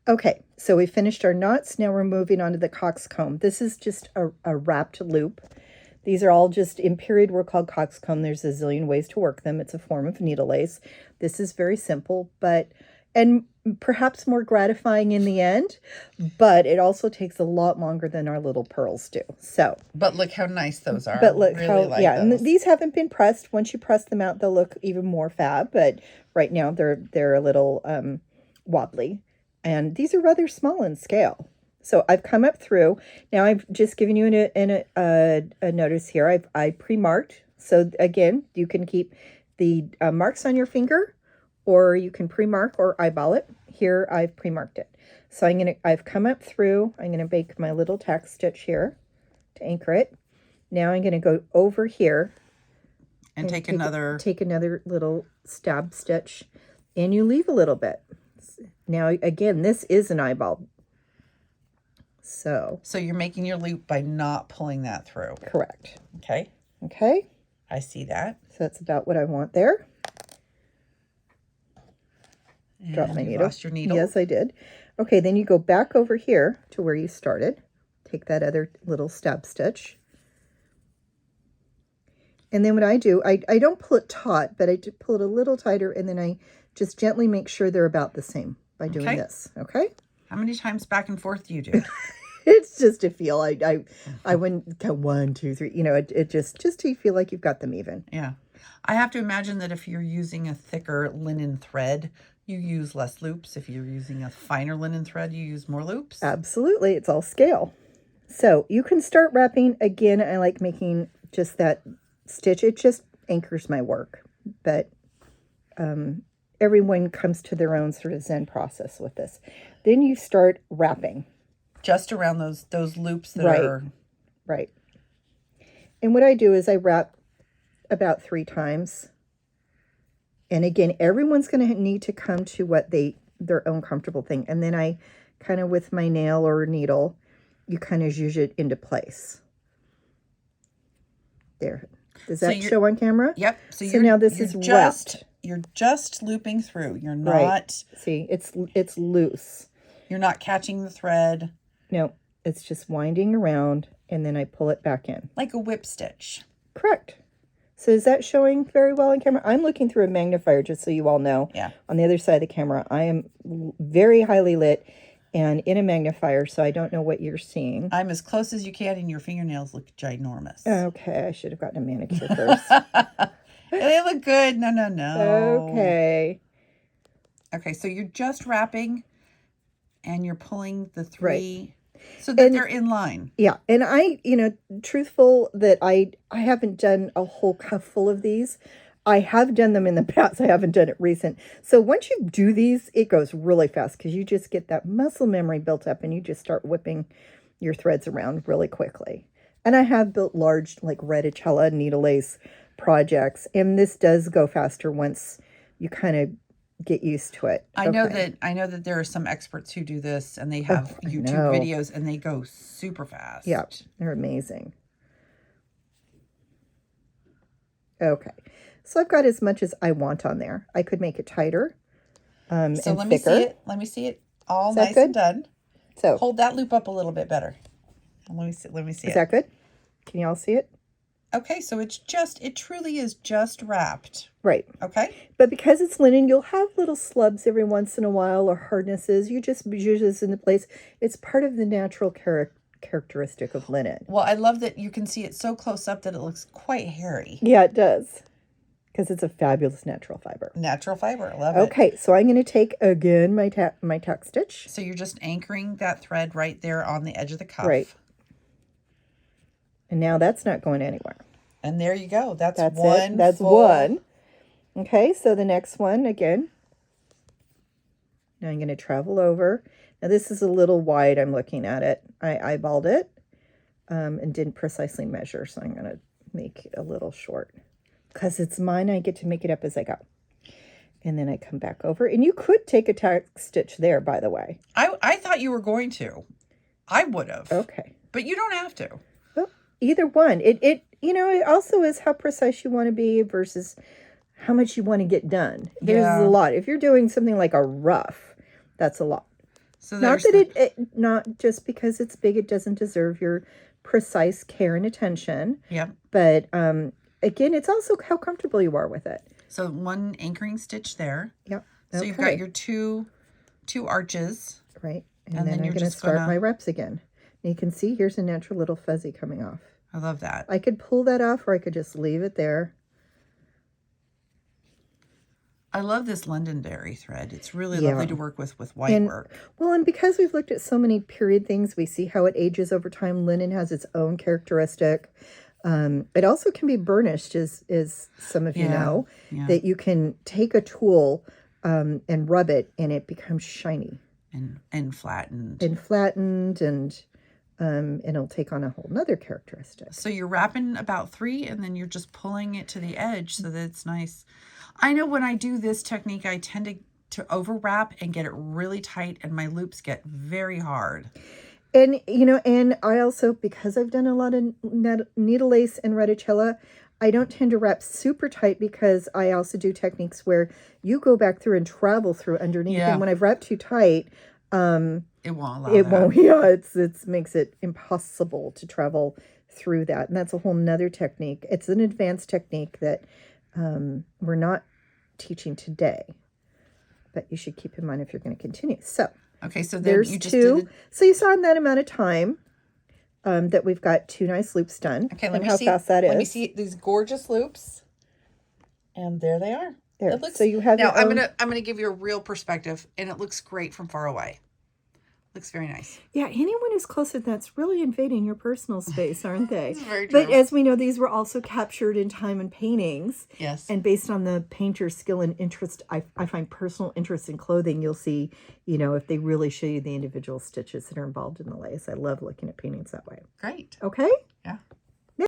Okay, so we finished our knots. Now we're moving on to the coxcomb. This is just a wrapped loop. These are all just in period work called coxcomb. There's a zillion ways to work them. It's a form of needle lace. This is very simple, and perhaps more gratifying in the end, but it also takes a lot longer than our little pearls do. So, but look how nice those are. But look really how, like yeah, those. And these haven't been pressed. Once you press them out, they'll look even more fab, but right now they're a little wobbly. And these are rather small in scale. So I've come up through. Now I've just given you a notice here. I pre-marked. So again, you can keep the marks on your finger, or you can pre-mark or eyeball it. Here I've pre-marked it. So I've come up through. I'm gonna make my little tack stitch here to anchor it. Now I'm gonna go over here and take another little stab stitch, and you leave a little bit. Now, again, this is an eyeball. So you're making your loop by not pulling that through. Correct. Okay. Okay. I see that. So that's about what I want there. And Drop my you needle. lost your needle. Yes, I did. Okay, then you go back over here to where you started. Take that other little stab stitch. And then what I do, I don't pull it taut, but I pull it a little tighter, and then I just gently make sure they're about the same by doing this. Okay? How many times back and forth do you do? It's just a feel. I wouldn't go 1, 2, 3. You know, it just till you feel like you've got them even. Yeah. I have to imagine that if you're using a thicker linen thread, you use less loops. If you're using a finer linen thread, you use more loops. Absolutely. It's all scale. So you can start wrapping. Again, I like making just that stitch. It just anchors my work. But everyone comes to their own sort of Zen process with this. Then you start wrapping. Just around those loops that are... Right. And what I do is I wrap about 3 times. And again, everyone's going to need to come to their own comfortable thing. And then I kind of, with my nail or needle, you kind of zhuzh it into place. There. Does that show on camera? Yep. So now this is wrapped. You're just looping through. You're not... Right. See, it's loose. You're not catching the thread. No, it's just winding around, and then I pull it back in. Like a whip stitch. Correct. So is that showing very well on camera? I'm looking through a magnifier, just so you all know. Yeah. On the other side of the camera, I am very highly lit and in a magnifier, so I don't know what you're seeing. I'm as close as you can, and your fingernails look ginormous. Okay, I should have gotten a manicure first. They look good. No. Okay. Okay, so you're just wrapping, and you're pulling the 3... Right. So that they're in line. Yeah. And I, truthful that I haven't done a whole cuff full of these. I have done them in the past. I haven't done it recent. So once you do these, it goes really fast because you just get that muscle memory built up and you just start whipping your threads around really quickly. And I have built large, like reticella needle lace projects. And this does go faster once you kind of get used to it. I know that there are some experts who do this, and they have YouTube videos, and they go super fast. Yeah, they're amazing. Okay, so I've got as much as I want on there. I could make it tighter so and let me thicker. see it. Let me see it all nice and done. So hold that loop up a little bit better. Let me see it. Is that good? Can you all see it? Okay, so it truly is just wrapped. Right. Okay. But because it's linen, you'll have little slubs every once in a while or hardnesses. You just zhuzh this into place. It's part of the natural characteristic of linen. Well, I love that you can see it so close up that it looks quite hairy. Yeah, it does. Because it's a fabulous natural fiber. Natural fiber. I love it. Okay, so I'm going to take, again, my tack stitch. So you're just anchoring that thread right there on the edge of the cuff. Right. And now that's not going anywhere. And there you go. That's one. That's one. Okay, so the next one again. Now I'm going to travel over. Now this is a little wide. I'm looking at it. I eyeballed it and didn't precisely measure, so I'm going to make it a little short. Because it's mine, I get to make it up as I go. And then I come back over. And you could take a tack stitch there, by the way. I thought you were going to. I would have. Okay. But you don't have to. Well, either one. It also is how precise you want to be versus how much you want to get done. There's a lot. If you're doing something like a ruff, that's a lot. So Not there's that the, not just because it's big, it doesn't deserve your precise care and attention. yep. But again, it's also how comfortable you are with it. So one anchoring stitch there. Yep. So you've got your two arches. Right. And, And then then I'm you're going to just start gonna- my reps again. And you can see here's a natural little fuzzy coming off. I love that. I could pull that off or I could just leave it there. I love this Londonderry thread. It's really Yeah. lovely to work with white And, work. well, and because we've looked at so many period things, we see how it ages over time. Linen has its own characteristic. It also can be burnished, as some of you know, that you can take a tool and rub it and it becomes shiny. And flattened. And flattened, and it'll take on a whole nother characteristic. So you're wrapping about 3 and then you're just pulling it to the edge so that it's nice. I know when I do this technique, I tend to overwrap and get it really tight and my loops get very hard. And, and I also, because I've done a lot of needle lace and reticella, I don't tend to wrap super tight because I also do techniques where you go back through and travel through underneath. Yeah. And when I've wrapped too tight, it won't allow it that. won't. Yeah, it makes it impossible to travel through that. And that's a whole nother technique. It's an advanced technique that we're not teaching today, but you should keep in mind if you're going to continue. So okay, so then there's you just two. So you saw in that amount of time that we've got 2 nice loops done. Okay, let and me how see. fast that is. Let me see these gorgeous loops. And there they are. There. It looks, So you have now your I'm own... gonna give you a real perspective, and it looks great from far away. Looks very nice. Yeah, anyone who's closer, that's really invading your personal space, aren't they? It's very true. But as we know, these were also captured in time and paintings. Yes. And based on the painter's skill and interest, I find personal interest in clothing, you'll see, if they really show you the individual stitches that are involved in the lace. I love looking at paintings that way. Great. Okay?